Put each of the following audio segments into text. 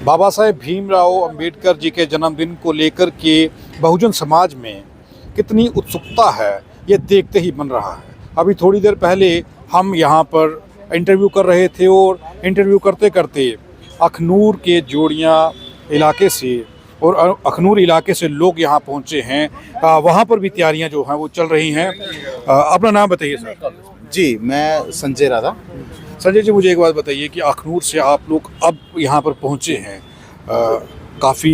बाबा साहेब भीमराव अंबेडकर जी के जन्मदिन को लेकर के बहुजन समाज में कितनी उत्सुकता है, ये देखते ही बन रहा है। अभी थोड़ी देर पहले हम यहाँ पर इंटरव्यू कर रहे थे और इंटरव्यू करते करते अखनूर के जोड़ियाँ इलाके से और अखनूर इलाके से लोग यहाँ पहुँचे हैं। वहाँ पर भी तैयारियाँ जो हैं वो चल रही हैं। अपना नाम बताइए सर। जी, मैं संजय राधा। संजय जी, मुझे एक बात बताइए कि अखनूर से आप लोग अब यहाँ पर पहुँचे हैं, काफ़ी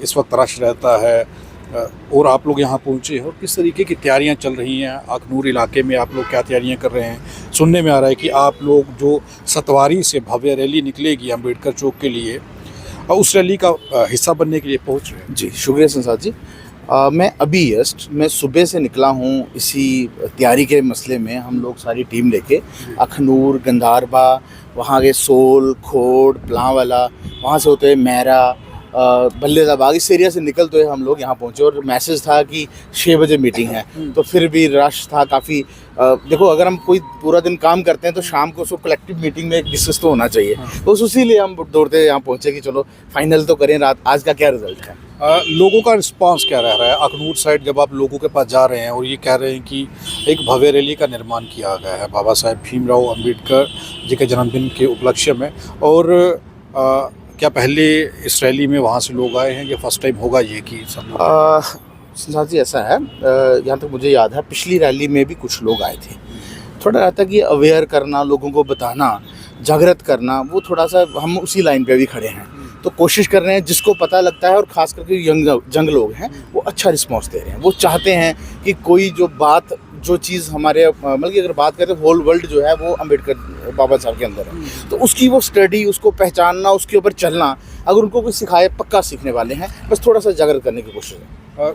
इस वक्त रश रहता है और आप लोग यहाँ पहुँचे हैं और किस तरीके की तैयारियाँ चल रही हैं अखनूर इलाके में? आप लोग क्या तैयारियाँ कर रहे हैं? सुनने में आ रहा है कि आप लोग जो सतवारी से भव्य रैली निकलेगी अम्बेडकर चौक के लिए, उस रैली का हिस्सा बनने के लिए पहुँच रहे हैं। जी, शुक्रिया संसार जी। मैं सुबह से निकला हूँ इसी तैयारी के मसले में। हम लोग सारी टीम लेके अखनूर, गंधारबा, वहाँ के सोल, खोड़, पलांवाला, वहाँ से होते हुए मैरा, बल्लेदाबाग, इस एरिया से निकलते हुए हम लोग यहाँ पहुँचे और मैसेज था कि 6 बजे मीटिंग है। तो फिर भी रश था काफ़ी। देखो, अगर हम कोई पूरा दिन काम करते हैं तो शाम को उसको कलेक्टिव मीटिंग में डिस्कस तो होना चाहिए। तो उसी लिए हम दौड़ते यहाँ पहुँचे कि चलो फाइनल तो करें, रात आज का क्या रिजल्ट है। लोगों का रिस्पांस क्या रह रहा है अखनूर साइड जब आप लोगों के पास जा रहे हैं और ये कह रहे हैं कि एक भव्य रैली का निर्माण किया गया है बाबा साहेब भीमराव अंबेडकर जी के जन्मदिन के उपलक्ष्य में? और क्या पहले इस रैली में वहाँ से लोग आए हैं या फर्स्ट टाइम होगा ये कि सब लोग? संसार जी, ऐसा है, जहाँ तक मुझे याद है पिछली रैली में भी कुछ लोग आए थे। थोड़ा रहता कि अवेयर करना, लोगों को बताना, जागृत करना, वो थोड़ा सा हम उसी लाइन पे भी खड़े हैं। तो कोशिश कर रहे हैं, जिसको पता लगता है और ख़ास करके जंग लोग हैं वो अच्छा रिस्पॉन्स दे रहे हैं। वो चाहते हैं कि कोई जो चीज़ हमारे मतलब कि अगर बात करें तो होल वर्ल्ड जो है वो अम्बेडकर बाबा साहब के अंदर है। तो उसकी वो स्टडी, उसको पहचानना, उसके ऊपर चलना, अगर उनको कोई सिखाए पक्का सीखने वाले हैं। बस थोड़ा सा जागृत करने की कोशिश है।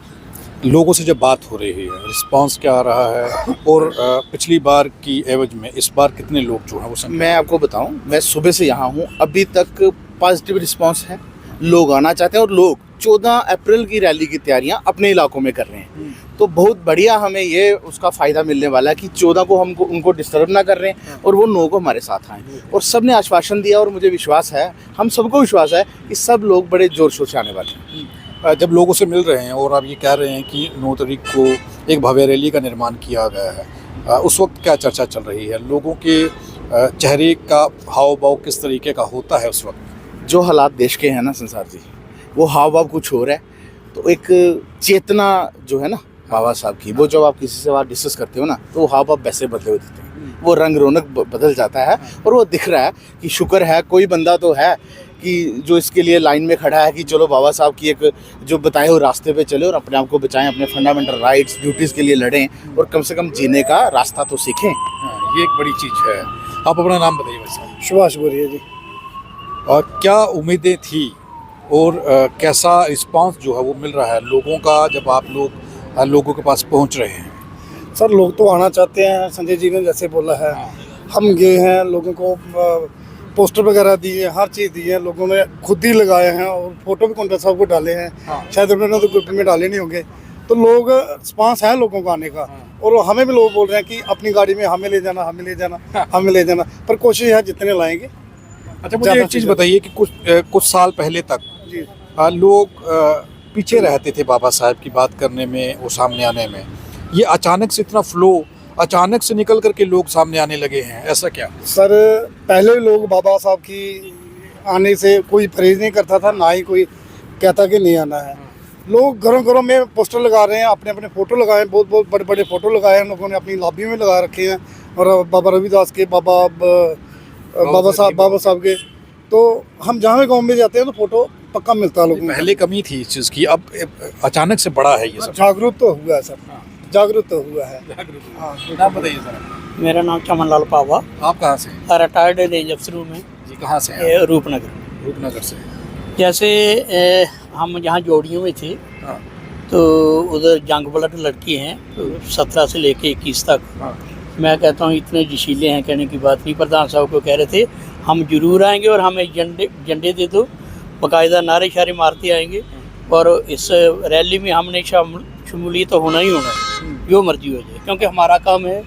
लोगों से जब बात हो रही है, रिस्पांस क्या आ रहा है? और पिछली बार की एवज में इस बार कितने लोग जो हैं वो? मैं आपको बताऊं, मैं सुबह से यहाँ हूँ, अभी तक पॉजिटिव रिस्पांस है। लोग आना चाहते हैं और लोग 14 अप्रैल की रैली की तैयारियां अपने इलाकों में कर रहे हैं। तो बहुत बढ़िया, हमें ये उसका फ़ायदा मिलने वाला है कि 14 को हम उनको डिस्टर्ब ना कर रहे हैं और वो 9 को हमारे साथ आएँ। और सब ने आश्वासन दिया और मुझे विश्वास है, हम सबको विश्वास है कि सब लोग बड़े ज़ोर शोर से आने वाले हैं। जब लोगों से मिल रहे हैं और आप ये कह रहे हैं कि 9 तारीख को एक भव्य रैली का निर्माण किया गया है, उस वक्त क्या चर्चा चल रही है? लोगों के चेहरे का हाव भाव किस तरीके का होता है उस वक्त? जो हालात देश के हैं ना संसार जी, वो हाव भाव कुछ और है। तो एक चेतना जो है ना बाबा साहब की, वो जब आप किसी से बात डिस्कस करते हो ना, तो वो हाव भाव वैसे बदले हुए दिखते हैं। वो रंग रौनक बदल जाता है और वो दिख रहा है कि शुक्र है कोई बंदा तो है कि जो इसके लिए लाइन में खड़ा है कि चलो बाबा साहब की एक जो बताए हुए रास्ते पे चले और अपने आप को बचाएं, अपने फंडामेंटल राइट्स, ड्यूटीज़ के लिए लड़ें और कम से कम जीने का रास्ता तो सीखें। ये एक बड़ी चीज़ है। आप अपना नाम बताइए वैसे। सुभाष बोरिया जी। और क्या उम्मीदें थी और कैसा रिस्पांस जो है वो मिल रहा है लोगों का जब आप लोग लोगों के पास पहुंच रहे हैं? सर, लोग तो आना चाहते हैं, संजय जी ने जैसे बोला है। हम गए हैं, लोगों को पोस्टर वगैरह दिए, हर चीज़ दी है, लोगों ने खुद ही लगाए हैं और फोटो भी कॉन्टेक्ट साहब को डाले हैं। शायद उन्होंने तो ग्रुप में डाले नहीं होंगे। तो लोग रिस्पांस है लोगों को आने का। और हमें भी लोग बोल रहे हैं कि अपनी गाड़ी में हमें ले जाना, हमें ले जाना, हमें ले जाना। पर कोशिश है जितने लाएंगे। अच्छा, मुझे एक चीज़ बताइए कि कुछ साल पहले तक जी लोग पीछे रहते थे बाबा साहब की बात करने में, वो सामने आने में। ये अचानक से इतना फ्लो, अचानक से निकल करके लोग सामने आने लगे हैं, ऐसा क्या? सर, पहले लोग बाबा साहब की आने से कोई परहेज नहीं करता था, ना ही कोई कहता कि नहीं आना है। लोग घरों घरों में पोस्टर लगा रहे हैं, अपने अपने फ़ोटो लगाए हैं, बहुत बहुत बड़े बड़े फ़ोटो लगाए हैं लोगों ने, अपनी लॉबी में लगा रखे हैं। और बाबा रविदास के, बाबा साहब के। तो हम जहाँ भी गाँव में जाते हैं तो फ़ोटो पक्का मिलता है लोगों को। पहले कमी थी इस चीज़ की, अब अचानक से बड़ा है ये सब। जागरूक तो हुआ है सर, जागरूक तो हुआ है। नाम बताइए सर। मेरा नाम चमन लाल पावा। आप कहाँ से? रिटायर्ड रेंज अफसर हूँ मैं जी। कहाँ से हैं? रूपनगर। रूपनगर से। जैसे हम जहाँ जोड़ियों में थे, तो उधर जंग ब्लड लड़की हैं, तो 17 से लेके 21 तक। मैं कहता हूँ इतने जशीले हैं, कहने की बात नहीं। प्रधान साहब को कह रहे थे हम जरूर आएंगे और हमें झंडे दे दो, बाकायदा नारे शारे मारते आएंगे और इस रैली में हमने शमूलियत तो होना ही होना है, जो मर्जी हो जाए, क्योंकि हमारा काम है,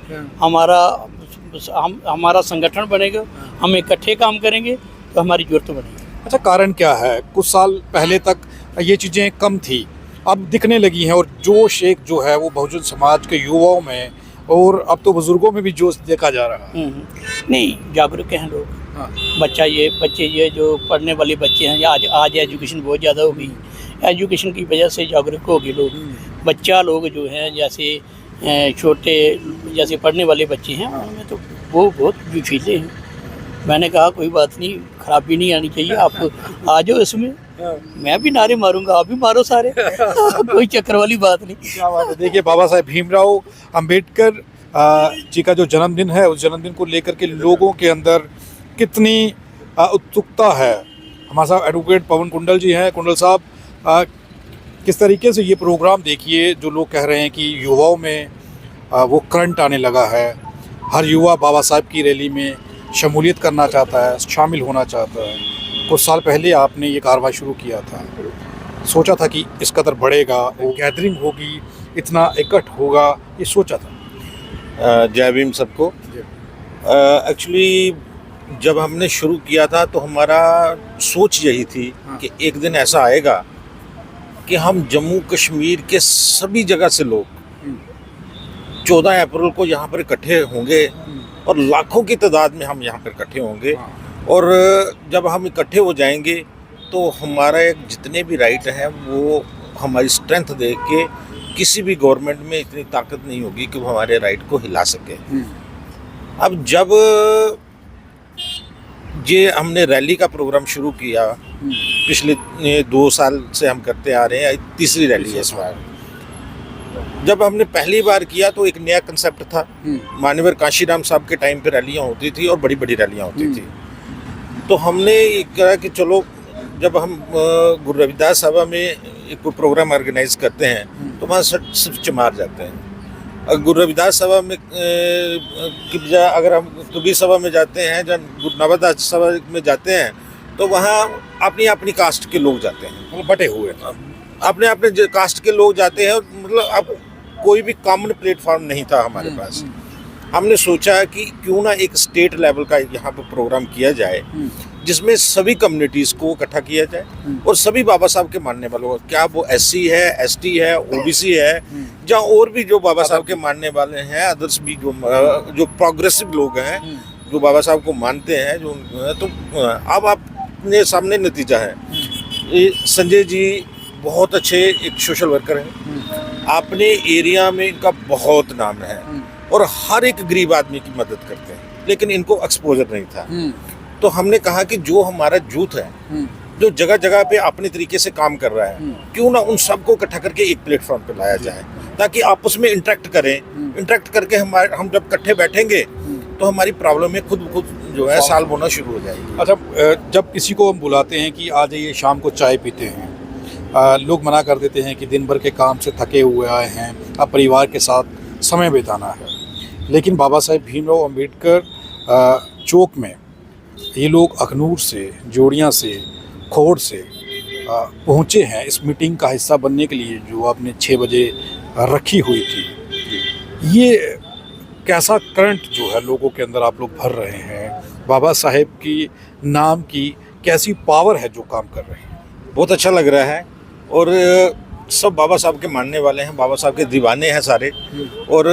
हमारा संगठन बनेगा, हम इकट्ठे काम करेंगे तो हमारी जरूरत बनेगी। अच्छा, कारण क्या है? कुछ साल पहले तक ये चीज़ें कम थी, अब दिखने लगी हैं और जोश एक जो है वो बहुजन समाज के युवाओं में और अब तो बुजुर्गों में भी जोश देखा जा रहा है। नहीं, जागरूक हैं लोग। हाँ। बच्चे ये जो पढ़ने वाले बच्चे हैं, आज एजुकेशन बहुत ज़्यादा हो गई, एजुकेशन की वजह से जागरूक हो गए लोग। बच्चा लोग जो हैं, जैसे छोटे जैसे पढ़ने वाले बच्चे हैं, उनमें तो वो बहुत जोशीले हैं। मैंने कहा कोई बात नहीं, खराबी नहीं आनी चाहिए, आप आ जाओ इसमें, मैं भी नारे मारूंगा, आप भी मारो सारे कोई चक्कर वाली बात नहीं। क्या बात है। देखिए, बाबा साहेब भीमराव अंबेडकर जी का जो जन्मदिन है, उस जन्मदिन को लेकर के लोगों के अंदर कितनी उत्सुकता है। हमारे साथ एडवोकेट पवन कुंडल जी हैं। कुंडल साहब, किस तरीके से ये प्रोग्राम देखिए, जो लोग कह रहे हैं कि युवाओं में वो करंट आने लगा है, हर युवा बाबा साहब की रैली में शमूलियत करना चाहता है, शामिल होना चाहता है। कुछ साल पहले आपने ये कार्रवाई शुरू किया था, सोचा था कि इस कदर बढ़ेगा, वो गैदरिंग होगी, इतना इकट्ठ होगा, ये सोचा था? जय भीम सबको। एक्चुअली जब हमने शुरू किया था तो हमारा सोच यही थी कि एक दिन ऐसा आएगा कि हम जम्मू कश्मीर के सभी जगह से लोग 14 अप्रैल को यहाँ पर इकट्ठे होंगे और लाखों की तादाद में हम यहाँ पर इकट्ठे होंगे। और जब हम इकट्ठे हो जाएंगे तो हमारा जितने भी राइट हैं वो हमारी स्ट्रेंथ देख के किसी भी गवर्नमेंट में इतनी ताकत नहीं होगी कि वो हमारे राइट को हिला सके। अब जब ये हमने रैली का प्रोग्राम शुरू किया, पिछले 2 साल से हम करते आ रहे हैं, तीसरी रैली है इस बार। जब हमने पहली बार किया तो एक नया कंसेप्ट था। मान्यवर कांशीराम साहब के टाइम पे रैलियाँ होती थी और बड़ी बड़ी रैलियाँ होती थी। तो हमने ये कहा कि चलो, जब हम गुरु रविदास सभा में एक प्रोग्राम ऑर्गेनाइज करते हैं तो वहाँ सिर्फ चमार जाते हैं। गुरु रविदास सभा में की बजाय अगर हम कबीर सभा में जाते हैं, जब गुरु नवादास सभा में जाते हैं तो वहाँ अपनी अपनी कास्ट के लोग जाते हैं, मतलब बटे हुए अपने अपने कास्ट के लोग जाते हैं। मतलब अब कोई भी कॉमन प्लेटफॉर्म नहीं था हमारे पास। हमने सोचा कि क्यों ना एक स्टेट लेवल का यहाँ पर प्रोग्राम किया जाए जिसमें सभी कम्युनिटीज़ को इकट्ठा किया जाए और सभी बाबा साहब के मानने वालों, क्या वो SC है, ST है, OBC है, या और भी जो बाबा साहब के मानने वाले हैं, अदर्स भी जो प्रोग्रेसिव लोग हैं, जो बाबा साहब को मानते हैं, जो तो अब आपने सामने नतीजा है। ये संजय जी बहुत अच्छे एक सोशल वर्कर हैं, अपने एरिया में इनका बहुत नाम है और हर एक गरीब आदमी की मदद करते हैं, लेकिन इनको एक्सपोजर नहीं था। तो हमने कहा कि जो हमारा यूथ है, जो जगह जगह पे अपने तरीके से काम कर रहा है, क्यों ना उन सबको इकट्ठा करके एक प्लेटफॉर्म पे लाया जाए ताकि आपस में इंटरेक्ट करें। इंटरेक्ट करके हम जब इकट्ठे बैठेंगे तो हमारी प्रॉब्लम खुद जो है सॉल्व होना शुरू हो जाएगी। अच्छा, जब किसी को हम बुलाते हैं कि आ जाइए शाम को चाय पीते हैं, लोग मना कर देते हैं कि दिन भर के काम से थके हुए आए हैं, अब परिवार के साथ समय बिताना है। लेकिन बाबा साहेब भीमराव अंबेडकर चौक में ये लोग अखनूर से, जोड़ियाँ से, खोड़ से पहुँचे हैं इस मीटिंग का हिस्सा बनने के लिए, जो आपने 6 बजे रखी हुई थी। ये कैसा करंट जो है लोगों के अंदर आप लोग भर रहे हैं, बाबा साहेब की नाम की कैसी पावर है जो काम कर रहे हैं? बहुत अच्छा लग रहा है और सब बाबा साहब के मानने वाले हैं, बाबा साहब के दीवाने हैं सारे। और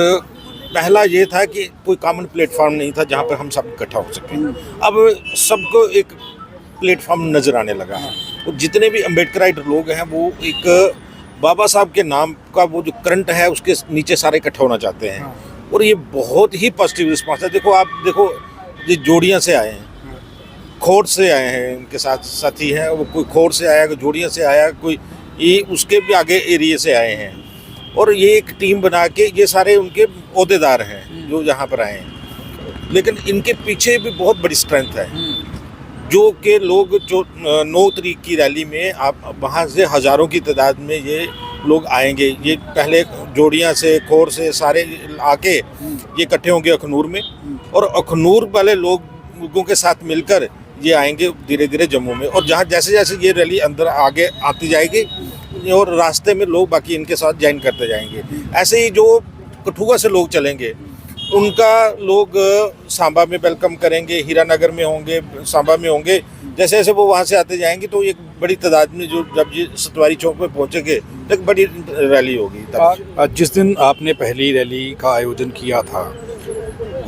पहला ये था कि कोई कॉमन प्लेटफॉर्म नहीं था जहाँ पर हम सब इकट्ठा हो सकें। अब सबको एक प्लेटफॉर्म नज़र आने लगा है और जितने भी अम्बेडकराइट लोग हैं वो एक बाबा साहब के नाम का वो जो करंट है उसके नीचे सारे इकट्ठा होना चाहते हैं। और ये बहुत ही पॉजिटिव रिस्पॉन्स है। देखो ये जोड़ियाँ से आए हैं, खोड़ से आए हैं, इनके साथ साथी हैं, वो कोई खोड़ से आया, कोई जोड़ियाँ से आया, कोई ये उसके भी आगे एरिया से आए हैं। और ये एक टीम बना के ये सारे उनके ओहदेदार हैं जो यहाँ पर आए हैं। लेकिन इनके पीछे भी बहुत बड़ी स्ट्रेंथ है, जो कि लोग जो 9 तारीख की रैली में आप वहाँ से हज़ारों की तादाद में ये लोग आएंगे। ये पहले जोड़ियाँ से, खोर से सारे आके ये इकट्ठे होंगे अखनूर में, और अखनूर वाले लोगों के साथ मिलकर ये आएंगे धीरे धीरे जम्मू में। और जहाँ जैसे जैसे ये रैली अंदर आगे आती जाएगी और रास्ते में लोग बाकी इनके साथ ज्वाइन करते जाएंगे। ऐसे ही जो कठुआ से लोग चलेंगे उनका लोग सांबा में वेलकम करेंगे, हीरानगर में होंगे, सांबा में होंगे, जैसे जैसे वो वहाँ से आते जाएंगे तो एक बड़ी तादाद में जो जब ये सतवारी चौक में पहुँचेंगे तो एक बड़ी रैली होगी तब। जिस दिन आपने पहली रैली का आयोजन किया था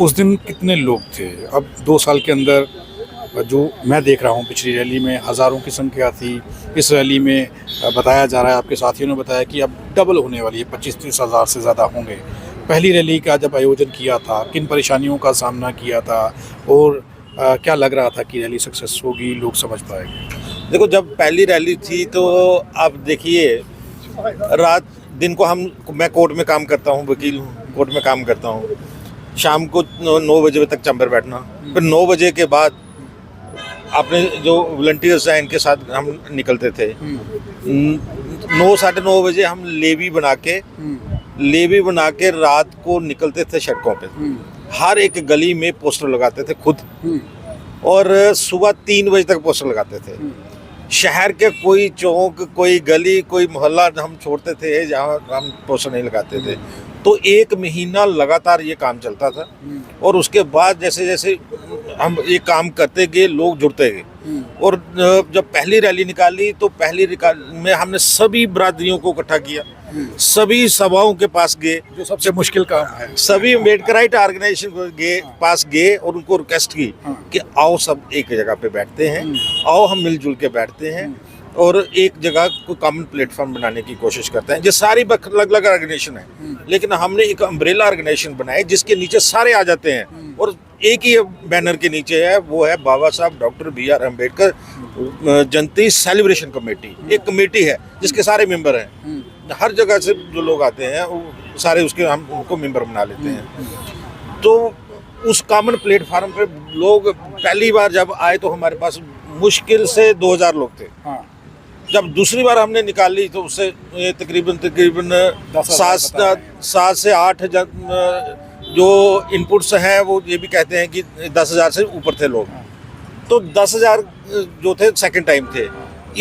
उस दिन कितने लोग थे? अब 2 साल के अंदर जो मैं देख रहा हूँ पिछली रैली में हज़ारों की संख्या थी, इस रैली में बताया जा रहा है, आपके साथियों ने बताया कि अब डबल होने वाली है, 25-30 हज़ार से ज़्यादा होंगे। पहली रैली का जब आयोजन किया था किन परेशानियों का सामना किया था और क्या लग रहा था कि रैली सक्सेस होगी, लोग समझ पाएंगे? देखो, जब पहली रैली थी तो आप देखिए, रात दिन को मैं कोर्ट में काम करता हूँ, वकील हूँ, कोर्ट में काम करता हूँ। शाम को 9 बजे तक चैम्बर बैठना, फिर 9 बजे के बाद अपने जो वॉलंटियर्स हैं इनके साथ हम निकलते थे। 9 साढ़े 9 बजे हम लेवी बना के रात को निकलते थे सड़कों पे। हर एक गली में पोस्टर लगाते थे खुद, और सुबह 3 बजे तक पोस्टर लगाते थे। शहर के कोई चौक, कोई गली, कोई मोहल्ला हम छोड़ते थे जहाँ हम पोस्टर नहीं लगाते थे। तो 1 महीना लगातार ये काम चलता था, और उसके बाद जैसे जैसे हम ये काम करते गए लोग जुड़ते गए। और जब पहली रैली निकाली तो पहली रैली में हमने सभी बरादरियों को इकट्ठा किया, सभी सभाओं के पास गए, जो सबसे मुश्किल काम है। सभी अम्बेडकराइट ऑर्गेनाइजेशन के पास गए और उनको रिक्वेस्ट की कि आओ सब एक जगह पे बैठते हैं, आओ हम मिलजुल के बैठते हैं और एक जगह को कॉमन प्लेटफॉर्म बनाने की कोशिश करते हैं। ये सारी अलग अलग ऑर्गेनाइजेशन है, लेकिन हमने एक अम्ब्रेला ऑर्गेनाइजेशन बनाई जिसके नीचे सारे आ जाते हैं, और एक ही बैनर के नीचे है, वो है बाबा साहब डॉक्टर BR अम्बेडकर जयंती सेलिब्रेशन कमेटी। एक कमेटी है जिसके सारे मेंबर हैं, हर जगह से जो लोग आते हैं वो सारे उसके हम उनको मेंबर बना लेते हैं। तो उस कॉमन प्लेटफार्म पे लोग पहली बार जब आए तो हमारे पास मुश्किल से 2000 लोग थे। जब दूसरी बार हमने निकाली तो उससे तकरीबन 7 से 8 जो इनपुट्स हैं वो ये भी कहते हैं कि 10,000 से ऊपर थे लोग। तो 10,000 जो थे सेकंड टाइम थे।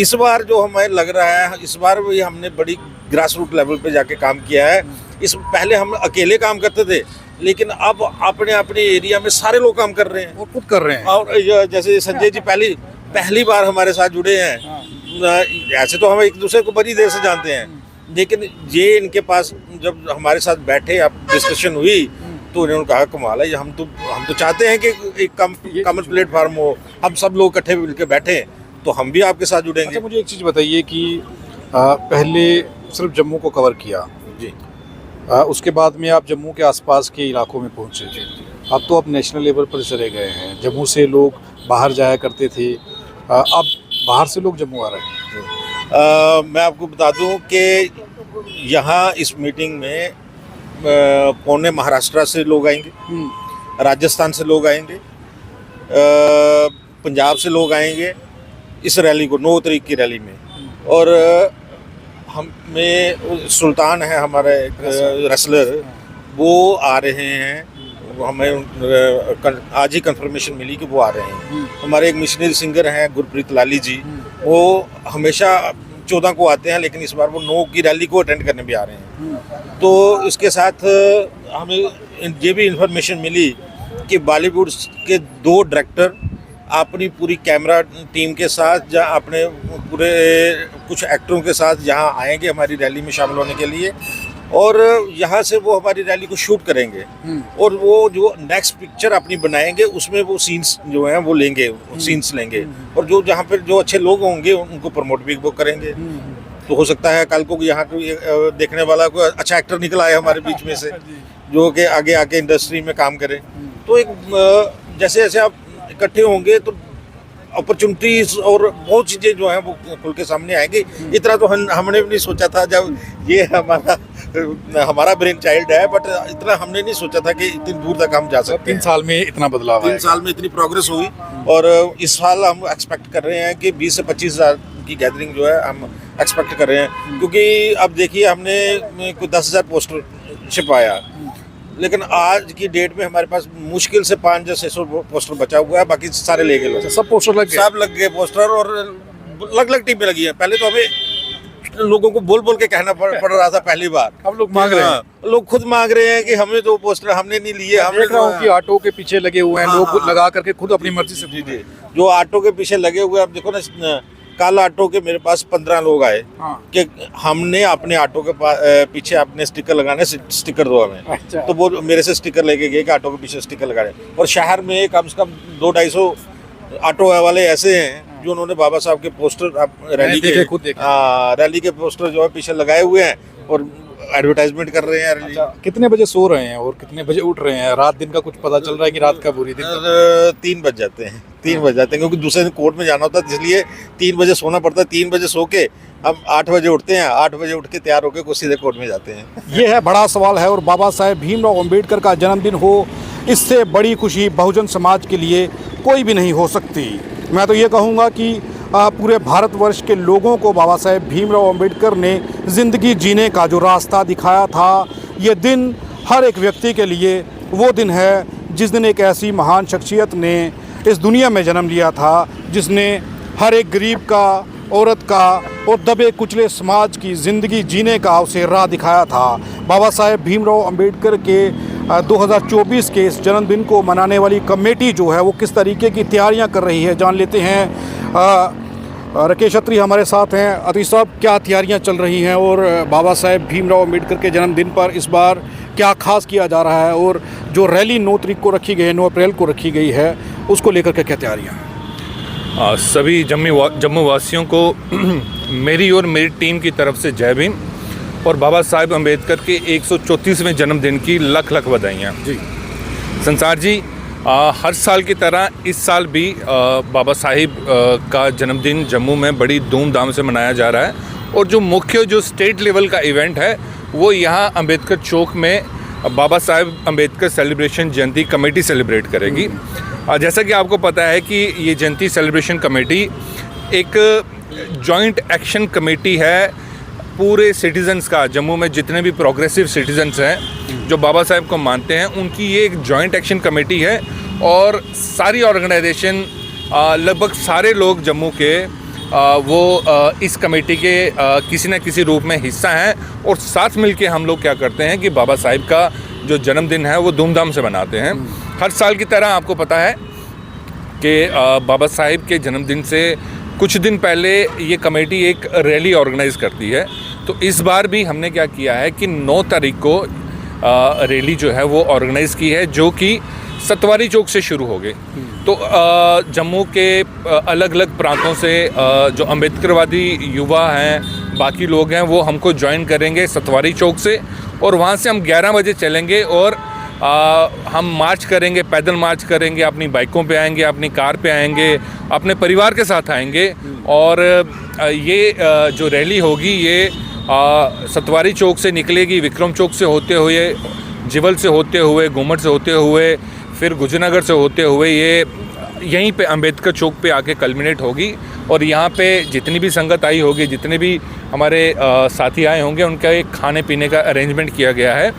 इस बार जो हमें लग रहा है, इस बार भी हमने बड़ी ग्रास रूट लेवल पे जाके काम किया है। पहले हम अकेले काम करते थे, लेकिन अब अपने अपने एरिया में सारे लोग काम कर रहे हैं, वो खुद कर रहे हैं। और जैसे संजय जी पहली बार हमारे साथ जुड़े हैं। ऐसे तो हम एक दूसरे को बड़ी देर से जानते हैं, लेकिन ये इनके पास जब हमारे साथ बैठे, अब डिस्कशन हुई तो उन्होंने कहा कमाल है, हम तो चाहते हैं कि एक कॉमन प्लेटफार्म हो, हम सब लोग इकट्ठे मिलकर बैठे, तो हम भी आपके साथ जुड़ेंगे। अच्छा, मुझे एक चीज़ बताइए कि पहले सिर्फ जम्मू को कवर किया जी, उसके बाद में आप जम्मू के आसपास के इलाकों में पहुंचे, अब तो आप नेशनल लेवल पर चले गए हैं। जम्मू से लोग बाहर जाया करते थे, अब बाहर से लोग जम्मू आ रहे हैं। मैं आपको बता दूं कि यहाँ इस मीटिंग में पौने महाराष्ट्र से लोग आएंगे, राजस्थान से लोग आएंगे, पंजाब से लोग आएंगे इस रैली को 9 तारीख की रैली में। और हमें सुल्तान है हमारा एक रेसलर, वो आ रहे हैं। हमें आज ही कंफर्मेशन मिली कि वो आ रहे हैं। हमारे एक मिशनरी सिंगर हैं गुरप्रीत लाली जी, वो हमेशा 14 को आते हैं, लेकिन इस बार वो 9 की रैली को अटेंड करने भी आ रहे हैं। तो इसके साथ हमें ये भी इंफॉर्मेशन मिली कि बॉलीवुड के 2 डायरेक्टर अपनी पूरी कैमरा टीम के साथ या अपने पूरे कुछ एक्टरों के साथ यहाँ आएंगे हमारी रैली में शामिल होने के लिए, और यहाँ से वो हमारी रैली को शूट करेंगे और वो जो नेक्स्ट पिक्चर अपनी बनाएंगे उसमें वो सीन्स जो हैं वो लेंगे, सीन्स लेंगे, और जो जहाँ पर जो अच्छे लोग होंगे उनको प्रमोट भी वो करेंगे। तो हो सकता है कल को यहाँ कोई देखने वाला कोई अच्छा एक्टर निकल आए हमारे बीच में से, जो कि आगे आके इंडस्ट्री में काम करे। तो एक जैसे जैसे आप इकट्ठे होंगे तो अपॉर्चुनिटीज और बहुत चीज़ें जो हैं वो खुल के सामने आएंगी। इतना तो हमने भी नहीं सोचा था, जब ये हमारा ब्रेन चाइल्ड है, बट इतना हमने नहीं सोचा था कि इतनी दूर तक हम जा सकते हैं। 3 साल में इतना बदलाव आएगा। 3 साल में इतनी प्रोग्रेस हुई, और इस साल हम एक्सपेक्ट कर रहे हैं कि 20 से 25 हज़ार की गैदरिंग जो है हम एक्सपेक्ट कर रहे हैं। क्योंकि अब देखिए, हमने कोई 10,000 पोस्टर छिपाया, लेकिन आज की डेट में हमारे पास मुश्किल से 500 से 600 पोस्टर बचा हुआ है, बाकी सारे ले गए लोग। सब पोस्टर लग गए? सब लग गए पोस्टर, और अलग अलग टीमें लगी हैं। पहले तो हमें लोगों को बोल बोल के कहना पड़ रहा था पहली बार। अब लोग मांग रहे हैं। हाँ, लोग खुद मांग रहे हैं कि हमें तो पोस्टर हमने नहीं लिए। मैं देख रहा हूँ कि ऑटो के पीछे लगे हुए हैं लोग, हाँ। लगा करके खुद अपनी मर्जी से। जी जी, जो ऑटो के पीछे लगे हुए, अब देखो ना, कल ऑटो के मेरे पास 15 लोग आए हाँ। कि हमने अपने ऑटो के पीछे अपने स्टिकर लगाने, स्टिकर दो हमें। अच्छा। तो वो मेरे से स्टिकर लेके गए कि ऑटो के पीछे स्टिकर लगाने। और शहर में कम से कम 200-250 ऑटो वाले ऐसे हैं जो उन्होंने बाबा साहब के पोस्टर रैली देखे, खुद देखे। रैली के पोस्टर जो है पीछे लगाए हुए हैं और एडवर्टाइजमेंट कर रहे हैं रैली। कितने बजे सो रहे हैं और कितने बजे उठ रहे हैं? रात दिन का कुछ पता चल रहा है कि रात का बुरी दिन का? 3 बज जाते हैं, 3 बज जाते हैं, क्योंकि दूसरे दिन कोर्ट में जाना होता है, इसलिए 3 बजे सोना पड़ता है। 3 बजे सो के हम 8 बजे उठते हैं, 8 बजे उठ के तैयार होकर सीधे कोर्ट में जाते हैं। ये है बड़ा सवाल है। और बाबा साहेब भीमराव अंबेडकर का जन्मदिन हो, इससे बड़ी खुशी बहुजन समाज के लिए कोई भी नहीं हो सकती। मैं तो ये कहूँगा कि पूरे भारतवर्ष के लोगों को बाबा साहेब भीमराव अंबेडकर ने ज़िंदगी जीने का जो रास्ता दिखाया था, ये दिन हर एक व्यक्ति के लिए वो दिन है जिस दिन एक ऐसी महान शख्सियत ने इस दुनिया में जन्म लिया था, जिसने हर एक गरीब का, औरत का और दबे कुचले समाज की ज़िंदगी जीने का उसे राह दिखाया था। बाबा साहेब भीमराव अंबेडकर के 2024 के इस जन्मदिन को मनाने वाली कमेटी जो है वो किस तरीके की तैयारियां कर रही है, जान लेते हैं। राकेश अत्री हमारे साथ हैं। अत्री साहब, क्या तैयारियां चल रही हैं और बाबा साहेब भीमराव अंबेडकर के जन्मदिन पर इस बार क्या खास किया जा रहा है, और जो रैली 9 तारीख को रखी गई है, 9 अप्रैल को रखी गई है, उसको लेकर के क्या तैयारियाँ हैं? सभी जम्मू वासियों को मेरी और मेरी टीम की तरफ से जय भीम और बाबा साहेब अम्बेडकर के 134वें जन्मदिन की लख लख बधाइयाँ। जी संसार जी, हर साल की तरह इस साल भी बाबा साहिब का जन्मदिन जम्मू में बड़ी धूमधाम से मनाया जा रहा है। और जो मुख्य जो स्टेट लेवल का इवेंट है वो यहाँ अम्बेडकर चौक में बाबा साहेब अम्बेडकर सेलिब्रेशन जयंती कमेटी सेलिब्रेट करेगी। जैसा कि आपको पता है कि ये जयंती सेलिब्रेशन कमेटी एक जॉइंट एक्शन कमेटी है पूरे सिटीज़न्स का। जम्मू में जितने भी प्रोग्रेसिव सिटीज़न्स हैं जो बाबा साहेब को मानते हैं, उनकी ये एक जॉइंट एक्शन कमेटी है। और सारी ऑर्गेनाइजेशन, लगभग सारे लोग जम्मू के इस कमेटी के किसी न किसी रूप में हिस्सा हैं। और साथ मिलके हम लोग क्या करते हैं कि बाबा साहिब का जो जन्मदिन है वो धूमधाम से मनाते हैं। हर साल की तरह आपको पता है कि बाबा साहिब के जन्मदिन से कुछ दिन पहले ये कमेटी एक रैली ऑर्गेनाइज़ करती है। तो इस बार भी हमने क्या किया है कि 9 तारीख को रैली जो है वो ऑर्गेनाइज़ की है, जो कि सतवारी चौक से शुरू हो गई। तो जम्मू के अलग अलग प्रांतों से जो अम्बेडकरवादी युवा हैं, बाकी लोग हैं, वो हमको ज्वाइन करेंगे सतवारी चौक से। और वहाँ से हम 11 बजे चलेंगे और हम मार्च करेंगे, पैदल मार्च करेंगे, अपनी बाइकों पे आएंगे, अपनी कार पे आएंगे, अपने परिवार के साथ आएंगे। और ये जो रैली होगी ये सतवारी चौक से निकलेगी, विक्रम चौक से होते हुए, जिवल से होते हुए, घूमट से होते हुए, फिर गुजरनगर से होते हुए ये यहीं पे अंबेडकर चौक पे आके कल्मिनेट होगी। और यहाँ पे जितनी भी संगत आई होगी, जितने भी हमारे साथी आए होंगे, उनका एक खाने पीने का अरेंजमेंट किया गया है।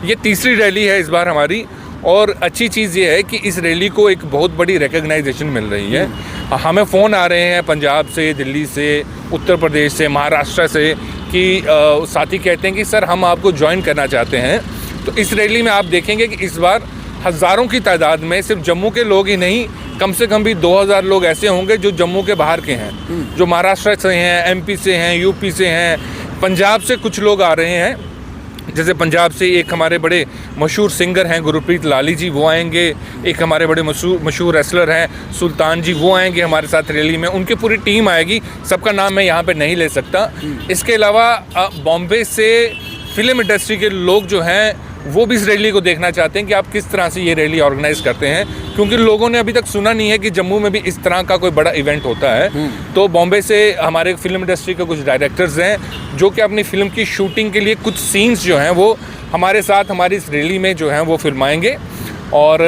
ये तीसरी रैली है इस बार हमारी। और अच्छी चीज़ ये है कि इस रैली को एक बहुत बड़ी रिकग्नाइजेशन मिल रही है। हमें फ़ोन आ रहे हैं पंजाब से, दिल्ली से, उत्तर प्रदेश से, महाराष्ट्र से कि साथी कहते हैं कि सर हम आपको ज्वाइन करना चाहते हैं। तो इस रैली में आप देखेंगे कि इस बार हज़ारों की तादाद में सिर्फ जम्मू के लोग ही नहीं, कम से कम भी 2000 लोग ऐसे होंगे जो जम्मू के बाहर के हैं, जो महाराष्ट्र से हैं, एमपी से हैं, यूपी से हैं, पंजाब से कुछ लोग आ रहे हैं। जैसे पंजाब से एक हमारे बड़े मशहूर सिंगर हैं गुरप्रीत लाली जी, वो आएंगे। एक हमारे बड़े मशहूर रेसलर हैं सुल्तान जी, वो आएंगे हमारे साथ रैली में। उनकी पूरी टीम आएगी, सबका नाम मैं यहाँ पे नहीं ले सकता। इसके अलावा बॉम्बे से फिल्म इंडस्ट्री के लोग जो हैं वो भी इस रैली को देखना चाहते हैं कि आप किस तरह से ये रैली ऑर्गेनाइज़ करते हैं, क्योंकि लोगों ने अभी तक सुना नहीं है कि जम्मू में भी इस तरह का कोई बड़ा इवेंट होता है। तो बॉम्बे से हमारे फिल्म इंडस्ट्री के कुछ डायरेक्टर्स हैं जो कि अपनी फिल्म की शूटिंग के लिए कुछ सीन्स जो हैं वो हमारे साथ हमारी इस रैली में जो हैं वो फिल्माएंगे। और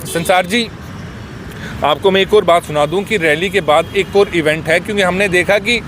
संसार जी, आपको मैं एक और बात सुना दूं कि रैली के बाद एक और इवेंट है, क्योंकि हमने देखा कि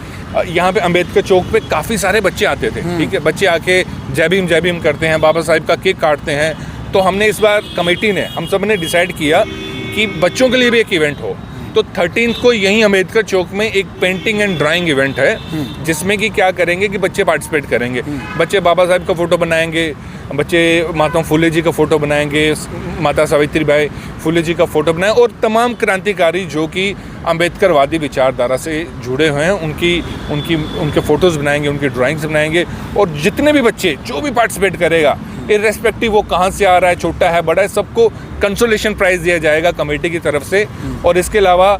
यहाँ पे अंबेडकर चौक पे काफ़ी सारे बच्चे आते थे। ठीक है, बच्चे आके जय भीम करते हैं, बाबा साहिब का केक काटते हैं। तो हमने इस बार कमेटी ने, हम सब ने डिसाइड किया कि बच्चों के लिए भी एक इवेंट हो। तो तो 13th को यहीं अम्बेडकर चौक में एक पेंटिंग एंड ड्राइंग इवेंट है, जिसमें कि क्या करेंगे कि बच्चे पार्टिसिपेट करेंगे। बच्चे बाबा साहब का फ़ोटो बनाएंगे, बच्चे माता फुले जी का फ़ोटो बनाएंगे, माता सावित्रीबाई फुले जी का फ़ोटो बनाएं, और तमाम क्रांतिकारी जो कि अम्बेडकरवादी विचारधारा से जुड़े हुए हैं उनके फ़ोटोज़ बनाएंगे, उनकी ड्राइंग्स बनाएंगे। और जितने भी बच्चे जो भी पार्टिसिपेट करेगा, इर्रेस्पेक्टिव वो कहाँ से आ रहा है, छोटा है बड़ा है, सबको कंसोलेशन प्राइज़ दिया जाएगा कमेटी की तरफ से। और इसके अलावा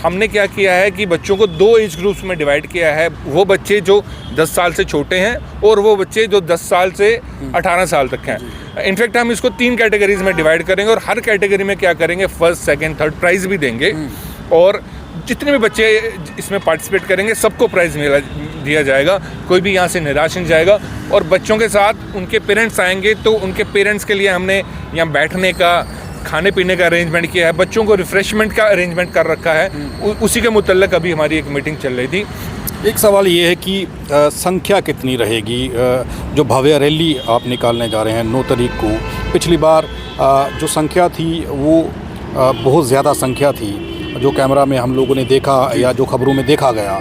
हमने क्या किया है कि बच्चों को 2 एज ग्रुप्स में डिवाइड किया है, वो बच्चे जो 10 साल से छोटे हैं और वो बच्चे जो 10 साल से 18 साल तक हैं। इनफैक्ट हम इसको 3 कैटेगरीज में डिवाइड करेंगे और हर कैटेगरी में क्या करेंगे, फर्स्ट सेकंड थर्ड प्राइज़ भी देंगे। और जितने भी बच्चे इसमें पार्टिसिपेट करेंगे सबको प्राइज़ दिया जाएगा, कोई भी यहाँ से निराश नहीं जाएगा। और बच्चों के साथ उनके पेरेंट्स आएंगे, तो उनके पेरेंट्स के लिए हमने यहाँ बैठने का, खाने पीने का अरेंजमेंट किया है, बच्चों को रिफ़्रेशमेंट का अरेंजमेंट कर रखा है। उसी के मुतल्लिक़ अभी हमारी एक मीटिंग चल रही थी। एक सवाल ये है कि संख्या कितनी रहेगी, जो भव्य रैली आप निकालने जा रहे हैं 9 तारीख को? पिछली बार जो संख्या थी वो बहुत ज़्यादा संख्या थी, जो कैमरा में हम लोगों ने देखा या जो खबरों में देखा गया।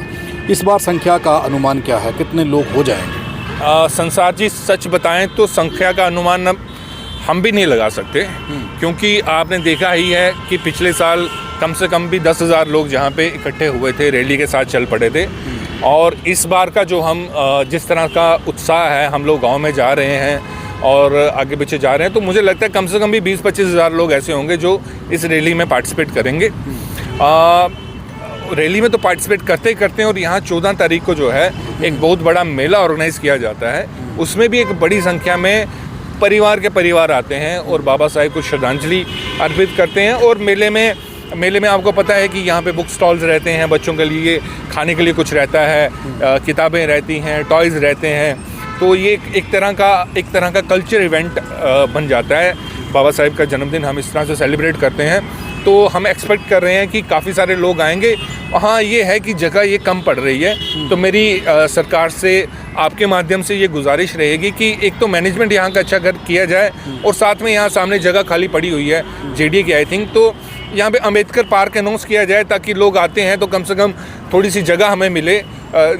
इस बार संख्या का अनुमान क्या है, कितने लोग हो जाएंगे? संसार जी, सच बताएं तो संख्या का अनुमान हम भी नहीं लगा सकते, क्योंकि आपने देखा ही है कि पिछले साल कम से कम भी 10,000 लोग जहाँ पे इकट्ठे हुए थे, रैली के साथ चल पड़े थे। और इस बार का जो हम जिस तरह का उत्साह है, हम लोग गांव में जा रहे हैं और आगे पीछे जा रहे हैं, तो मुझे लगता है कम से कम भी 20-25 हज़ार लोग ऐसे होंगे जो इस रैली में पार्टिसिपेट करेंगे। रैली में तो पार्टिसिपेट करते ही करते हैं। और यहाँ 14 तारीख को जो है एक बहुत बड़ा मेला ऑर्गेनाइज़ किया जाता है, उसमें भी एक बड़ी संख्या में परिवार के परिवार आते हैं और बाबा साहेब को श्रद्धांजलि अर्पित करते हैं। और मेले में आपको पता है कि यहाँ पे बुक स्टॉल्स रहते हैं, बच्चों के लिए खाने के लिए कुछ रहता है, किताबें रहती हैं, टॉयज़ रहते हैं। तो ये एक तरह का कल्चर इवेंट बन जाता है। बाबा साहेब का जन्मदिन हम इस तरह से सेलिब्रेट करते हैं, तो हम एक्सपेक्ट कर रहे हैं कि काफ़ी सारे लोग आएंगे। हाँ, ये है कि जगह ये कम पड़ रही है, तो मेरी सरकार से आपके माध्यम से ये गुजारिश रहेगी कि एक तो मैनेजमेंट यहाँ का अच्छा किया जाए, और साथ में यहाँ सामने जगह खाली पड़ी हुई है जेडीए की, आई थिंक, तो यहाँ पे अम्बेडकर पार्क अनाउंस किया जाए, ताकि लोग आते हैं तो कम से कम थोड़ी सी जगह हमें मिले,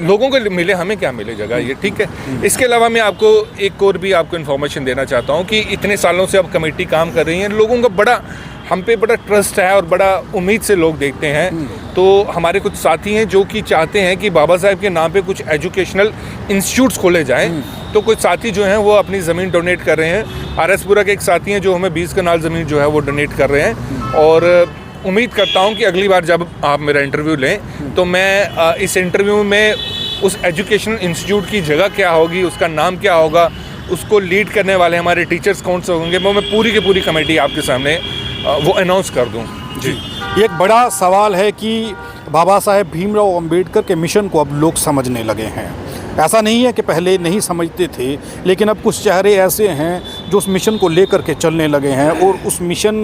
लोगों को मिले, हमें क्या मिले जगह, ये ठीक है। इसके अलावा मैं आपको एक और भी आपको इन्फॉर्मेशन देना चाहता हूँ कि इतने सालों से अब कमेटी काम कर रही है, लोगों का हम पे बड़ा ट्रस्ट है और बड़ा उम्मीद से लोग देखते हैं। तो हमारे कुछ साथी हैं जो कि चाहते हैं कि बाबा साहेब के नाम पे कुछ एजुकेशनल इंस्टीट्यूट्स खोले जाएं। तो कुछ साथी जो हैं वो अपनी ज़मीन डोनेट कर रहे हैं। आरएसपुरा के एक साथी हैं जो हमें 20 कनाल ज़मीन जो है वो डोनेट कर रहे हैं। और उम्मीद करता हूं कि अगली बार जब आप मेरा इंटरव्यू लें तो मैं इस इंटरव्यू में उस एजुकेशनल इंस्टीट्यूट की जगह क्या होगी, उसका नाम क्या होगा, उसको लीड करने वाले हमारे टीचर्स कौन से होंगे, वो मैं पूरी की पूरी कमेटी आपके सामने वो अनाउंस कर दूं। जी, ये एक बड़ा सवाल है कि बाबा साहेब भीमराव अंबेडकर के मिशन को अब लोग समझने लगे हैं। ऐसा नहीं है कि पहले नहीं समझते थे, लेकिन अब कुछ चेहरे ऐसे हैं जो उस मिशन को लेकर के चलने लगे हैं और उस मिशन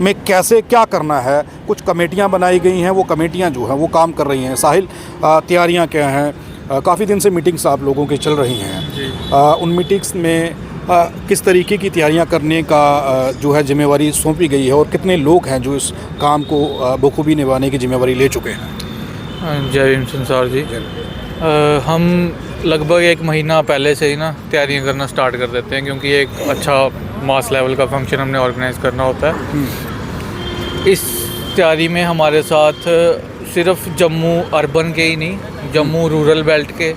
में कैसे क्या करना है, कुछ कमेटियां बनाई गई हैं, वो कमेटियां जो हैं वो काम कर रही हैं। साहिल, तैयारियां क्या हैं? काफ़ी दिन से मीटिंग्स आप लोगों की चल रही हैं, उन मीटिंग्स में किस तरीके की तैयारियां करने का जो है जिम्मेवारी सौंपी गई है और कितने लोग हैं जो इस काम को बखूबी निभाने की जिम्मेवारी ले चुके हैं? जय भीम संसार जी। हम लगभग 1 महीना पहले से ही ना तैयारियां करना स्टार्ट कर देते हैं, क्योंकि एक अच्छा मास लेवल का फंक्शन हमने ऑर्गेनाइज करना होता है। इस तैयारी में हमारे साथ सिर्फ जम्मू अर्बन के ही नहीं, जम्मू रूरल बेल्ट के,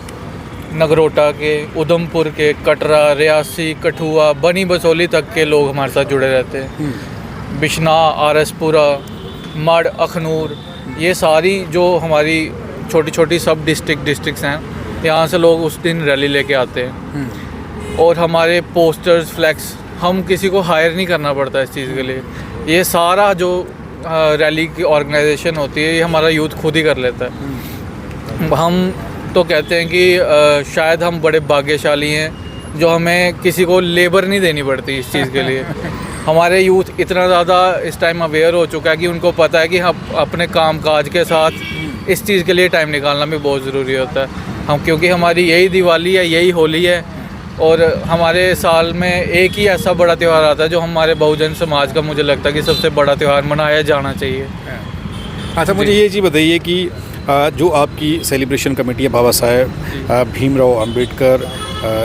नगरोटा के, उधमपुर के, कटरा, रियासी, कठुआ, बनी बसोली तक के लोग हमारे साथ जुड़े रहते हैं। बिश्नाह, आरएसपुरा, मड, अखनूर, ये सारी जो हमारी छोटी छोटी सब डिस्ट्रिक्ट्स हैं, यहाँ से लोग उस दिन रैली लेके आते हैं। और हमारे पोस्टर्स, फ्लैक्स, हम किसी को हायर नहीं करना पड़ता इस चीज़ के लिए। ये सारा जो रैली की ऑर्गेनाइजेशन होती है, ये हमारा यूथ खुद ही कर लेता है। हम तो कहते हैं कि शायद हम बड़े भाग्यशाली हैं जो हमें किसी को लेबर नहीं देनी पड़ती इस चीज़ के लिए। हमारे यूथ इतना ज़्यादा इस टाइम अवेयर हो चुका है कि उनको पता है कि हम अपने काम काज के साथ इस चीज़ के लिए टाइम निकालना भी बहुत ज़रूरी होता है। हम क्योंकि हमारी यही दिवाली है, यही होली है, और हमारे साल में एक ही ऐसा बड़ा त्यौहार आता है जो हमारे बहुजन समाज का मुझे लगता है कि सबसे बड़ा त्यौहार मनाया जाना चाहिए। अच्छा, मुझे ये चीज़ बताइए कि जो आपकी सेलिब्रेशन कमेटी है, बाबा साहेब भीमराव अंबेडकर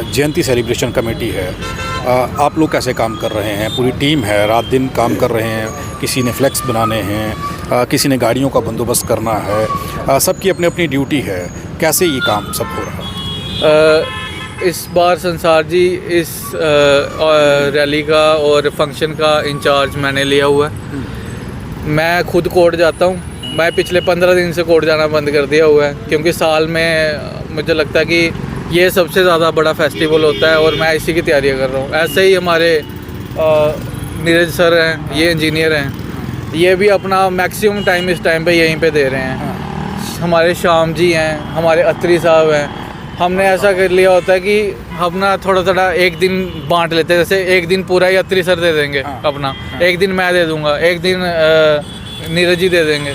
जयंती सेलिब्रेशन कमेटी है, आप लोग कैसे काम कर रहे हैं? पूरी टीम है, रात दिन काम कर रहे हैं, किसी ने फ्लैक्स बनाने हैं, किसी ने गाड़ियों का बंदोबस्त करना है, सबकी अपनी अपनी ड्यूटी है, कैसे ये काम सब हो रहा है? इस बार संसार जी इस रैली का और फंक्शन का इंचार्ज मैंने लिया हुआ है। मैं खुद कोर्ट जाता हूँ। मैं पिछले 15 दिन से कोर्ट जाना बंद कर दिया हुआ है, क्योंकि साल में मुझे लगता है कि ये सबसे ज़्यादा बड़ा फेस्टिवल होता है और मैं इसी की तैयारियां कर रहा हूँ। ऐसे ही हमारे नीरज सर हैं, ये इंजीनियर हैं, ये भी अपना मैक्सिमम टाइम इस टाइम पे यहीं पे दे रहे हैं। हमारे श्याम जी हैं, हमारे अत्री साहब हैं। हमने ऐसा कर लिया होता है कि हम ना थोड़ा थोड़ा एक दिन बांट लेते हैं, जैसे एक दिन पूरा ही अत्री सर दे देंगे अपना, एक दिन मैं दे दूँगा, एक दिन नीरज जी दे देंगे।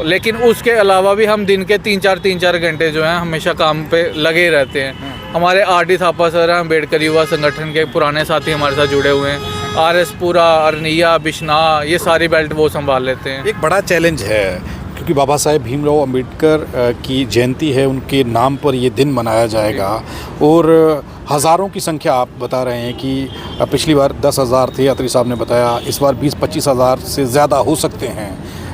लेकिन उसके अलावा भी हम दिन के 3-4 घंटे जो हैं हमेशा काम पे लगे ही रहते हैं। हमारे आर.डी. थापा सर हैं, अम्बेडकर युवा संगठन के पुराने साथी हमारे साथ जुड़े हुए हैं। आर.एस. पुरा, अरनिया, बिश्नाह, ये सारी बेल्ट वो संभाल लेते हैं। एक बड़ा चैलेंज है क्योंकि बाबा साहेब भीमराव अंबेडकर की जयंती है, उनके नाम पर ये दिन मनाया जाएगा और हज़ारों की संख्या आप बता रहे हैं कि पिछली बार 10,000 थे, अत्री साहब ने बताया, इस बार 20-25 हज़ार से ज़्यादा हो सकते हैं।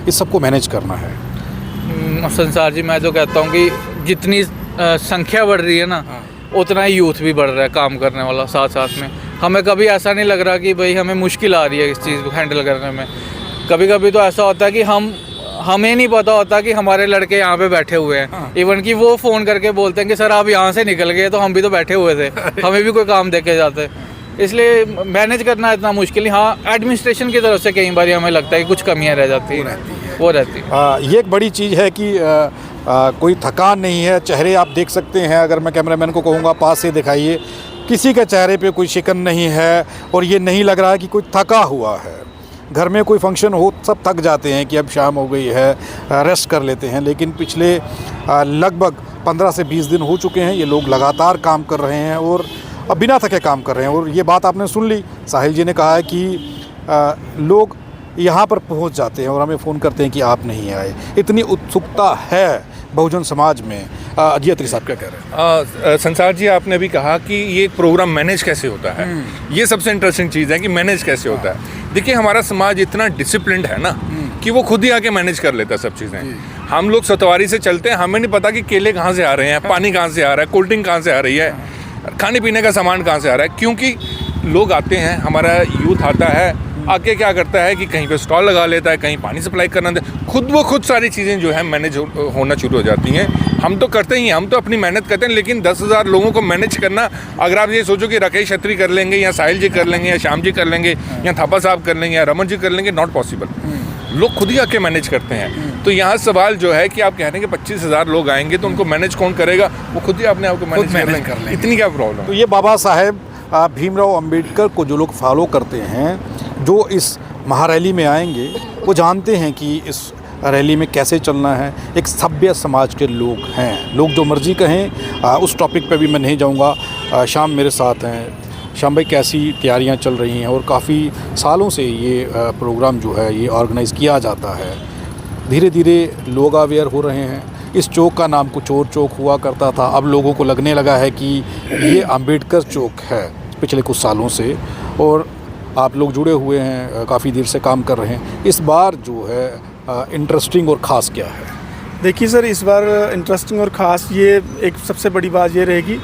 इस सबको मैनेज करना है। संसार जी, मैं तो कहता हूँ कि जितनी संख्या बढ़ रही है ना, उतना ही यूथ भी बढ़ रहा है काम करने वाला साथ साथ में। हमें कभी ऐसा नहीं लग रहा कि भाई हमें मुश्किल आ रही है इस चीज़ को हैंडल करने में। कभी कभी तो ऐसा होता है कि हमें नहीं पता होता कि हमारे लड़के यहाँ पे बैठे हुए हैं। इवन कि वो फ़ोन करके बोलते हैं कि सर आप यहाँ से निकल गए, तो हम भी तो बैठे हुए थे, हमें भी कोई काम दे के जाते। इसलिए मैनेज करना इतना मुश्किल नहीं। हाँ, एडमिनिस्ट्रेशन की तरफ से कई बार हमें लगता है कि कुछ कमियाँ रह जाती हैं, वो रहती है। ये एक बड़ी चीज़ है कि कोई थकान नहीं है। चेहरे आप देख सकते हैं, अगर मैं कैमरामैन को कहूँगा पास से दिखाइए, किसी के चेहरे पे कोई शिकन नहीं है और ये नहीं लग रहा है कि कोई थका हुआ है। घर में कोई फंक्शन हो, सब थक जाते हैं कि अब शाम हो गई है, रेस्ट कर लेते हैं। लेकिन पिछले लगभग 15 से 20 दिन हो चुके हैं, ये लोग लगातार काम कर रहे हैं और अब बिना थके काम कर रहे हैं। और ये बात आपने सुन ली, साहिल जी ने कहा है कि लोग यहाँ पर पहुँच जाते हैं और हमें फ़ोन करते हैं कि आप नहीं आए। इतनी उत्सुकता है बहुजन समाज में। जी अत्री साहब क्या कह रहे हैं? संसार जी, आपने भी कहा कि ये प्रोग्राम मैनेज कैसे होता है। ये सबसे इंटरेस्टिंग चीज़ है कि मैनेज कैसे होता है। देखिए, हमारा समाज इतना डिसिप्लिन्ड है ना कि वो खुद ही आके मैनेज कर लेता है सब चीज़ें। हम लोग सतवारी से चलते हैं, हमें नहीं पता कि केले कहाँ से आ रहे हैं, पानी कहाँ से आ रहा है, कोल्ड ड्रिंक कहाँ से आ रही है, खाने पीने का सामान कहाँ से आ रहा है। क्योंकि लोग आते हैं, हमारा यूथ आता है, आके क्या करता है कि कहीं पे स्टॉल लगा लेता है, कहीं पानी सप्लाई करना दे, खुद सारी चीज़ें जो है मैनेज होना शुरू हो जाती हैं। हम तो करते ही, हम तो अपनी मेहनत करते हैं, लेकिन 10,000 लोगों को मैनेज करना, अगर आप ये सोचो कि राकेश अत्री कर लेंगे या साहिल जी कर लेंगे या श्याम जी कर लेंगे या थापा साहब कर लेंगे या रमन जी कर लेंगे, नॉट पॉसिबल। लोग खुद ही आके मैनेज करते हैं। तो यहाँ सवाल जो है कि आप कह रहे हैं कि 25,000 लोग आएंगे तो उनको मैनेज कौन करेगा? वो खुद ही अपने आप को मैनेज कर लेंगे। इतनी क्या प्रॉब्लम? तो ये बाबा साहेब भीमराव अंबेडकर को जो लोग फॉलो करते हैं, जो इस महारैली में आएंगे, वो जानते हैं कि इस रैली में कैसे चलना है। एक सभ्य समाज के लोग हैं, लोग जो मर्जी कहें। उस टॉपिक पे भी मैं नहीं जाऊंगा। श्याम मेरे साथ हैं। श्याम भाई, कैसी तैयारियां चल रही हैं? और काफ़ी सालों से ये प्रोग्राम जो है ये ऑर्गेनाइज़ किया जाता है। धीरे धीरे लोग अवेयर हो रहे हैं। इस चौक का नाम कुछ और चौक हुआ करता था, अब लोगों को लगने लगा है कि ये अंबेडकर चौक है पिछले कुछ सालों से। और आप लोग जुड़े हुए हैं, काफ़ी देर से काम कर रहे हैं। इस बार जो है इंटरेस्टिंग और ख़ास क्या है? देखिए सर, इस बार इंटरेस्टिंग और ख़ास ये एक सबसे बड़ी बात ये रहेगी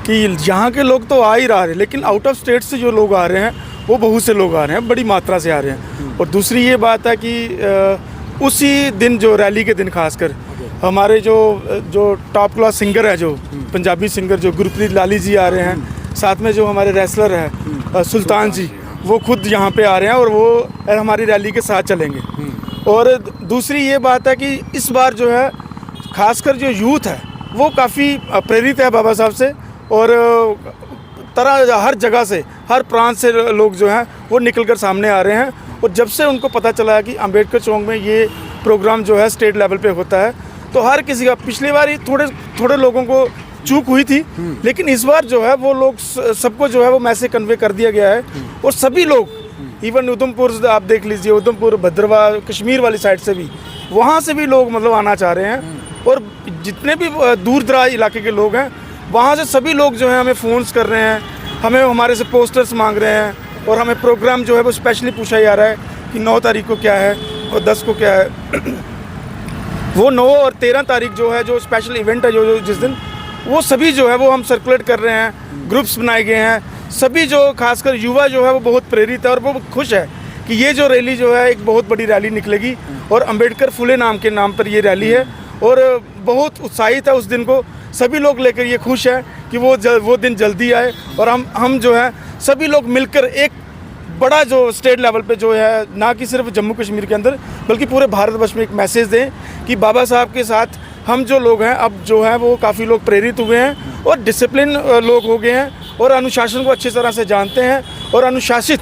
कि यहाँ के लोग तो आ ही रहे हैं, लेकिन आउट ऑफ स्टेट से जो लोग आ रहे हैं वो बहुत से लोग आ रहे हैं, बड़ी मात्रा से आ रहे हैं। और दूसरी ये बात है कि उसी दिन, जो रैली के दिन खासकर, हमारे जो टॉप क्लास सिंगर है, जो पंजाबी सिंगर, जो गुरप्रीत लाली जी आ रहे हैं, साथ में जो हमारे रेसलर है सुल्तान जी, वो खुद यहाँ पे आ रहे हैं और वो हमारी रैली के साथ चलेंगे। और दूसरी ये बात है कि इस बार जो है खासकर जो यूथ है वो काफ़ी प्रेरित है बाबा साहब से, और हर जगह से, हर प्रांत से लोग जो हैं वो निकल कर सामने आ रहे हैं। और जब से उनको पता चला है कि अंबेडकर चौक में ये प्रोग्राम जो है स्टेट लेवल पे होता है, तो हर किसी का, पिछली बार थोड़े लोगों को चूक हुई थी, लेकिन इस बार जो है वो लोग सबको जो है वो मैसेज कन्वे कर दिया गया है। और सभी लोग, इवन उधमपुर आप देख लीजिए, उधमपुर, भद्रवाह, कश्मीर वाली साइड से भी वहाँ से भी लोग मतलब आना चाह रहे हैं। और जितने भी दूर दराज इलाके के लोग हैं वहाँ से सभी लोग जो हैं हमें फ़ोन्स कर रहे हैं, हमें हमारे से पोस्टर्स मांग रहे हैं और हमें प्रोग्राम जो है वो स्पेशली पूछा जा रहा है कि 9 तारीख को क्या है और 10 को क्या है। वो 9 और 13 तारीख जो है जो स्पेशल इवेंट है जो जिस दिन वो सभी जो है वो हम सर्कुलेट कर रहे हैं, ग्रुप्स बनाए गए हैं। सभी जो खासकर युवा जो है वो बहुत प्रेरित है और वो खुश है कि ये जो रैली जो है एक बहुत बड़ी रैली निकलेगी और अंबेडकर फुले नाम के नाम पर ये रैली है और बहुत उत्साहित है उस दिन को। सभी लोग लेकर ये खुश है कि वो दिन जल्दी आए और हम जो है सभी लोग मिलकर एक बड़ा जो स्टेट लेवल पे जो है ना कि सिर्फ जम्मू कश्मीर के अंदर बल्कि पूरे भारतवर्ष में एक मैसेज दें कि बाबा साहब के साथ हम जो लोग हैं अब जो है वो काफ़ी लोग प्रेरित हुए हैं और डिसिप्लिन लोग हो गए हैं और अनुशासन को अच्छी तरह से जानते हैं और अनुशासित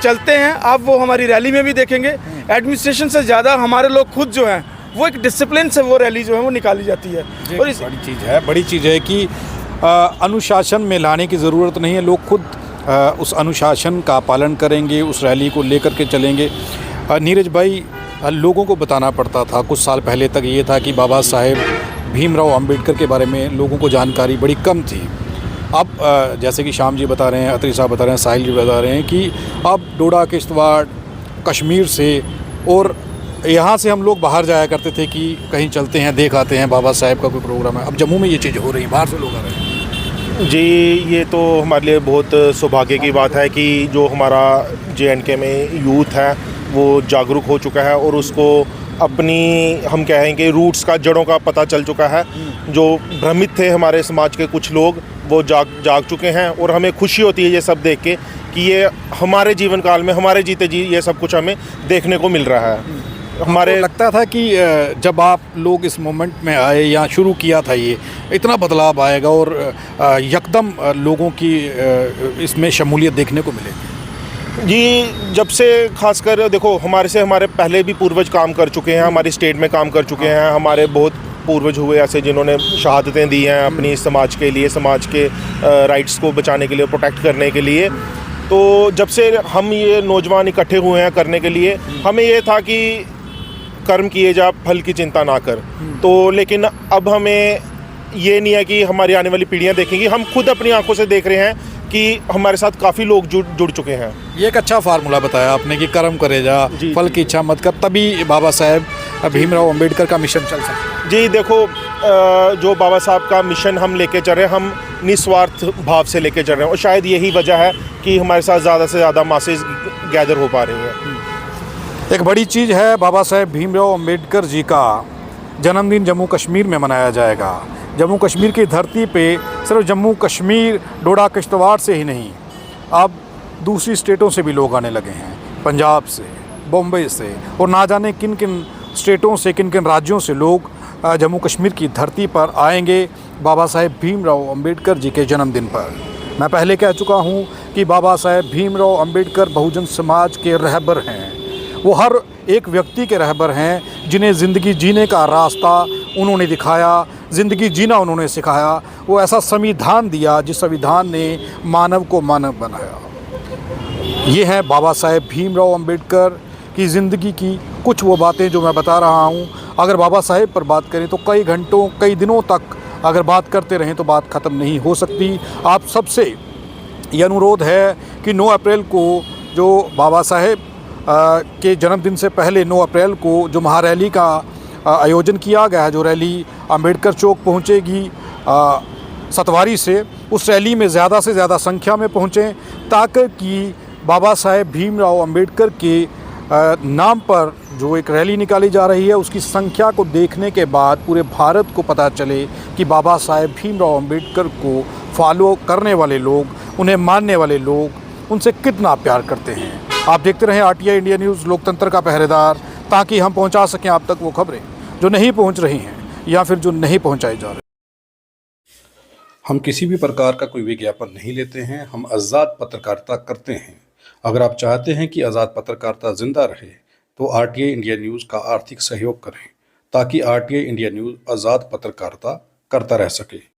चलते हैं। आप वो हमारी रैली में भी देखेंगे, एडमिनिस्ट्रेशन से ज़्यादा हमारे लोग खुद जो हैं वो एक डिसिप्लिन से वो रैली जो है वो निकाली जाती है। और इस बड़ी चीज़ है कि अनुशासन में लाने की ज़रूरत नहीं है, लोग खुद उस अनुशासन का पालन करेंगे, उस रैली को लेकर के चलेंगे। नीरज भाई, लोगों को बताना पड़ता था, कुछ साल पहले तक ये था कि बाबा साहेब भीमराव अंबेडकर के बारे में लोगों को जानकारी बड़ी कम थी। अब जैसे कि श्याम जी बता रहे हैं, अत्री साहब बता रहे हैं, साहिल जी बता रहे हैं कि अब डोडा, किश्तवाड़, कश्मीर से और यहाँ से हम लोग बाहर जाया करते थे कि कहीं चलते हैं, देख आते हैं, बाबा साहेब का कोई प्रोग्राम है। अब जम्मू में ये चीज़ हो रही है, बाहर से लोग आ रहे हैं। जी, ये तो हमारे लिए बहुत सौभाग्य की बात है कि जो हमारा JNK में यूथ है वो जागरूक हो चुका है और उसको अपनी हम कहेंगे रूट्स का, जड़ों का पता चल चुका है। जो भ्रमित थे हमारे समाज के कुछ लोग वो जाग चुके हैं और हमें खुशी होती है ये सब देख के कि ये हमारे जीवन काल में हमारे जीते जी ये सब कुछ हमें देखने को मिल रहा है। हमारे लगता था कि जब आप लोग इस मोमेंट में आए या शुरू किया था ये इतना बदलाव आएगा और यकदम लोगों की इसमें शमूलियत देखने को मिलेगी। जी, जब से खासकर देखो हमारे पहले भी पूर्वज काम कर चुके हैं, हमारी स्टेट में काम कर चुके हैं। हमारे बहुत पूर्वज हुए ऐसे जिन्होंने शहादतें दी हैं अपनी समाज के लिए, समाज के राइट्स को बचाने के लिए, प्रोटेक्ट करने के लिए। तो जब से हम ये नौजवान इकट्ठे हुए हैं करने के लिए, हमें ये था कि कर्म किए जा फल की चिंता ना कर। तो लेकिन अब हमें ये नहीं है कि हमारी आने वाली पीढ़ियां देखेंगी, हम खुद अपनी आंखों से देख रहे हैं कि हमारे साथ काफ़ी लोग जुड़ चुके हैं। ये एक अच्छा फार्मूला बताया आपने कि कर्म करे जा, फल की इच्छा मत कर, तभी बाबा साहेब भीमराव अंबेडकर का मिशन चल सकता है। जी देखो, जो बाबा साहब का मिशन हम लेके चल रहे हैं, हम निस्वार्थ भाव से लेके चल रहे हैं और शायद यही वजह है कि हमारे साथ ज़्यादा से ज़्यादा मासेस गैदर हो पा रही हैं। एक बड़ी चीज़ है, बाबा साहेब भीमराव अंबेडकर जी का जन्मदिन जम्मू कश्मीर में मनाया जाएगा। जम्मू कश्मीर की धरती पे सिर्फ जम्मू कश्मीर, डोडा, किश्तवाड़ से ही नहीं, अब दूसरी स्टेटों से भी लोग आने लगे हैं, पंजाब से, बॉम्बे से और ना जाने किन किन स्टेटों से, किन किन राज्यों से लोग जम्मू कश्मीर की धरती पर आएंगे बाबा साहेब भीमराव अंबेडकर जी के जन्मदिन पर। मैं पहले कह चुका हूँ कि बाबा साहेब भीमराव अंबेडकर बहुजन समाज के रहबर हैं। वो हर एक व्यक्ति के रहबर हैं जिन्हें ज़िंदगी जीने का रास्ता उन्होंने दिखाया, ज़िंदगी जीना उन्होंने सिखाया। वो ऐसा संविधान दिया जिस संविधान ने मानव को मानव बनाया। ये है बाबा साहेब भीमराव अंबेडकर की ज़िंदगी की कुछ वो बातें जो मैं बता रहा हूँ। अगर बाबा साहेब पर बात करें तो कई घंटों, कई दिनों तक अगर बात करते रहें तो बात ख़त्म नहीं हो सकती। आप सबसे ये अनुरोध है कि 9 अप्रैल को जो बाबा साहेब के जन्मदिन से पहले 9 अप्रैल को जो महारैली का आयोजन किया गया है, जो रैली अंबेडकर चौक पहुंचेगी सतवारी से, उस रैली में ज़्यादा से ज़्यादा संख्या में पहुंचें ताकि बाबा साहेब भीमराव अंबेडकर के नाम पर जो एक रैली निकाली जा रही है उसकी संख्या को देखने के बाद पूरे भारत को पता चले कि बाबा साहेब भीमराव अंबेडकर को फॉलो करने वाले लोग, उन्हें मानने वाले लोग उनसे कितना प्यार करते हैं। आप देखते रहें RTI इंडिया न्यूज़, लोकतंत्र का पहरेदार, ताकि हम पहुंचा सकें आप तक वो खबरें जो नहीं पहुंच रही हैं या फिर जो नहीं पहुंचाई जा रही। हम किसी भी प्रकार का कोई विज्ञापन नहीं लेते हैं, हम आज़ाद पत्रकारिता करते हैं। अगर आप चाहते हैं कि आज़ाद पत्रकारिता जिंदा रहे तो RTI इंडिया न्यूज़ का आर्थिक सहयोग करें ताकि RTI इंडिया न्यूज़ आज़ाद पत्रकारिता करता रह सके।